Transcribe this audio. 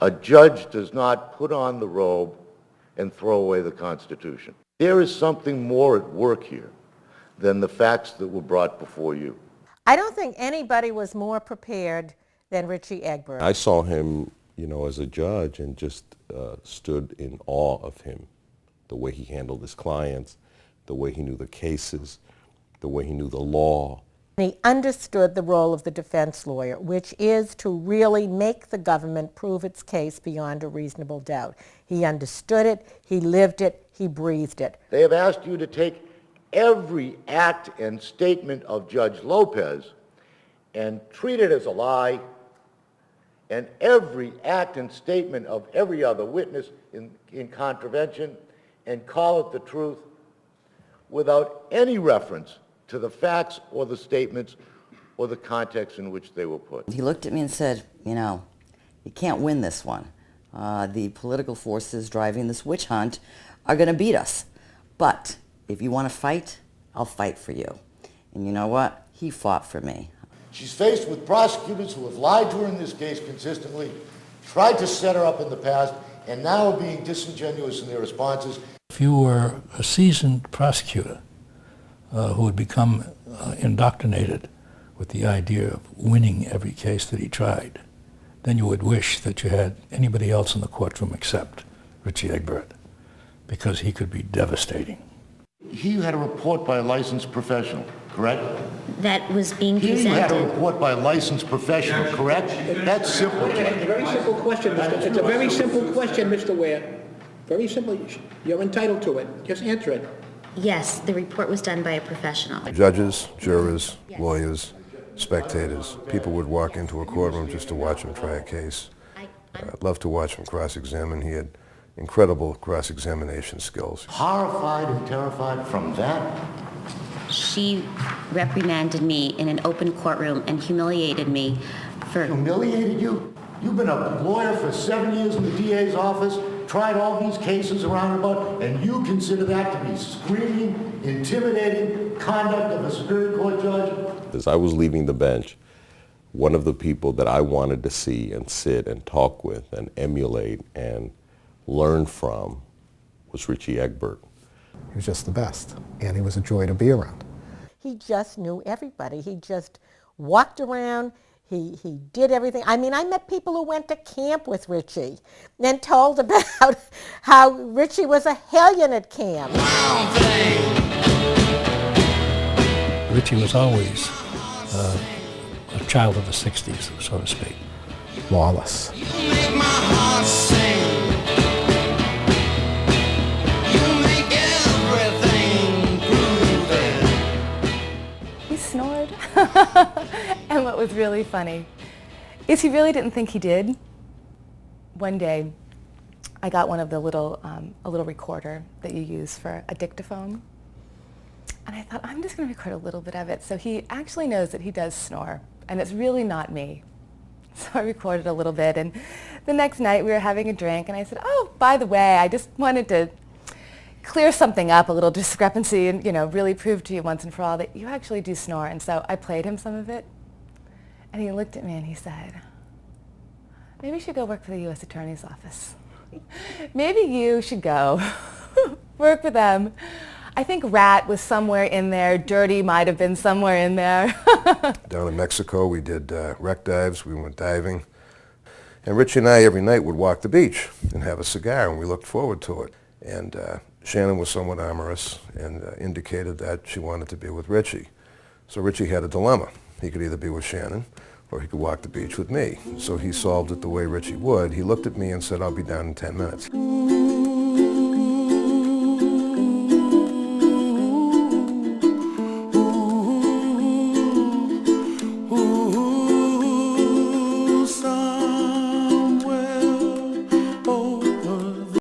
A judge does not put on the robe and throw away the Constitution. There is something more at work here than the facts that were brought before you. I don't think anybody was more prepared than Richard Egbert. I saw him, as a judge and just stood in awe of him, the way he handled his clients, the way he knew the cases, the way he knew the law. He understood the role of the defense lawyer, which is to really make the government prove its case beyond a reasonable doubt. He understood it, he lived it, he breathed it. They have asked you to take every act and statement of Judge Lopez and treat it as a lie, and every act and statement of every other witness in contravention, and call it the truth without any reference to the facts or the statements or the context in which they were put. He looked at me and said, you can't win this one. The political forces driving this witch hunt are going to beat us. But if you want to fight, I'll fight for you. And you know what? He fought for me. She's faced with prosecutors who have lied to her in this case consistently, tried to set her up in the past, and now are being disingenuous in their responses. If you were a seasoned prosecutor who had become indoctrinated with the idea of winning every case that he tried, then you would wish that you had anybody else in the courtroom except Richard Egbert, because he could be devastating. He had a report by a licensed professional, correct? That was being He presented. had a report by a licensed professional, correct? That's simple. It's a very simple question, It's a very simple question, Mr. Ware. Very simple. You're entitled to it. Just answer it. Yes, the report was done by a professional. Judges, jurors, lawyers, spectators, people would walk into a courtroom just to watch him try a case. I'd love to watch him cross-examine. He had incredible cross-examination skills. Horrified and terrified from that? She reprimanded me in an open courtroom and humiliated me for... Humiliated you? You've been a lawyer for 7 years in the DA's office, tried all these cases around and about, and you consider that to be screaming, intimidating conduct of a Superior Court judge? As I was leaving the bench, one of the people that I wanted to see and sit and talk with and emulate and learn from was Richard Egbert. He was just the best, and he was a joy to be around. He just knew everybody. He just walked around. He did everything. I mean, I met people who went to camp with Richie and told about how Richie was a hellion at camp. Richie was always a child of the 60s, so to speak. Lawless. He snored. And what was really funny is he really didn't think he did. One day, I got one of the little, a little recorder that you use for a dictaphone. And I thought, I'm just going to record a little bit of it. So he actually knows that he does snore, and it's really not me. So I recorded a little bit, and the next night we were having a drink, and I said, oh, by the way, I just wanted to clear something up, a little discrepancy, and really prove to you once and for all that you actually do snore. And so I played him some of it, and he looked at me and he said, maybe you should go work for the U.S. Attorney's Office. Maybe you should go work for them. I think rat was somewhere in there. Dirty might have been somewhere in there. Down in Mexico, we did wreck dives. We went diving. And Richie and I every night would walk the beach and have a cigar, and we looked forward to it. And Shannon was somewhat amorous and indicated that she wanted to be with Richie. So Richie had a dilemma. He could either be with Shannon or he could walk the beach with me. So he solved it the way Richie would. He looked at me and said, I'll be down in 10 minutes.